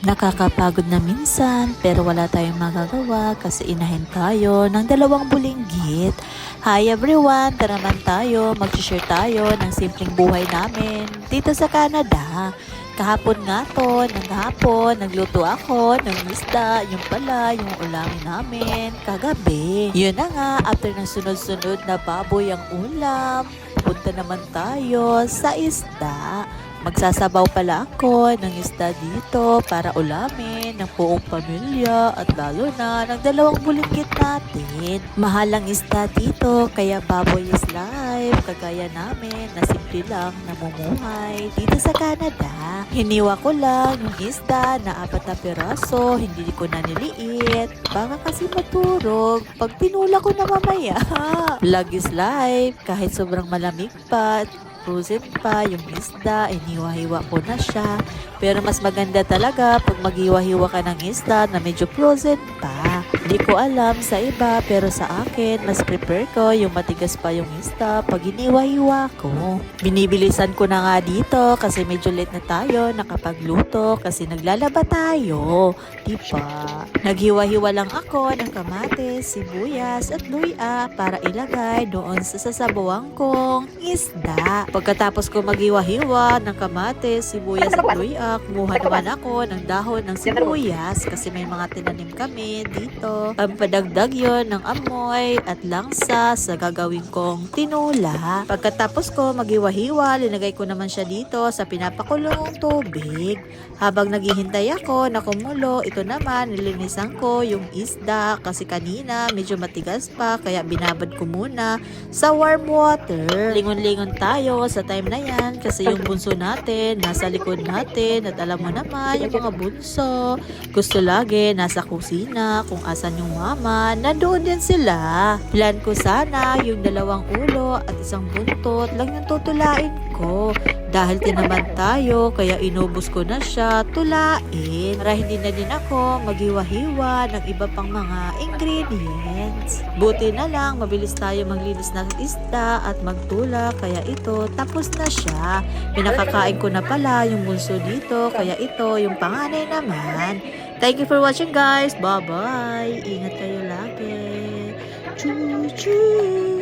Nakakapagod na minsan pero wala tayong magagawa kasi inahin tayo ng dalawang bulinggit. Hi everyone! Tara naman tayo, mag-share tayo ng simpleng buhay namin dito sa Canada. Kahapon nga to, nagluto ako ng isda, yung pala, yung ulamin namin, kagabi. Yun na nga, after ng sunod-sunod na baboy ang ulam, punta naman tayo sa isda. Magsasabaw pala ako ng isda dito para ulamin ng buong pamilya at lalo na ng dalawang bulinggit natin. Mahal ang isda dito kaya baboy is life kagaya namin na simple lang namumuhay dito sa Canada. Hiniwa ko lang yung isda na 4 na piraso, hindi ko na niliit. Baka kasi maturog pag tinula ko na mamaya. Vlog is life kahit sobrang malamig pa. Frozen pa yung isda, iniwa-hiwa ko na siya. Pero mas maganda talaga pag maghiwa-hiwa ka ng isda na medyo frozen pa. Hindi ko alam sa iba pero sa akin mas prepare ko yung matigas pa yung isda pag iniwa-hiwa ko. Binibilisan ko na nga dito kasi medyo late na tayo nakapagluto kasi naglalaba tayo. Diba? Naghiwa-hiwa lang ako ng kamatis, sibuyas at luya para ilagay doon sa sasabawang kong isda. Pagkatapos ko maghiwa-hiwa ng kamatis, sibuyas at luya, kumuha naman ako ng dahon ng sibuyas kasi may mga tinanim kami dito. Pampadagdag yon ng amoy at langsa sa gagawin kong tinula. Pagkatapos ko maghiwa-hiwa, linagay ko naman siya dito sa pinapakulong tubig. Habang naghihintay ako na kumulo, ito naman nilinisan ko yung isda kasi kanina medyo matigas pa kaya binabad ko muna sa warm water. Lingon-lingon tayo sa time na yan kasi yung bunso natin nasa likod natin at alam mo naman yung mga bunso gusto lagi nasa kusina kung asan yung mama, nandoon din sila. Plan ko sana yung 2 ulo at 1 buntot lang yung tutulain ko. Dahil tinaman tayo, kaya inubos ko na siya tulain. Para hindi na din ako maghiwa-hiwa ng iba pang mga ingredients. Buti na lang, mabilis tayo maglinis ng isda at magtula, kaya ito, tapos na siya. Pinakakain ko na pala yung bunso dito, kaya ito, yung panganay naman. Thank you for watching guys. Bye-bye. Ingat kayo lagi. Choo-choo.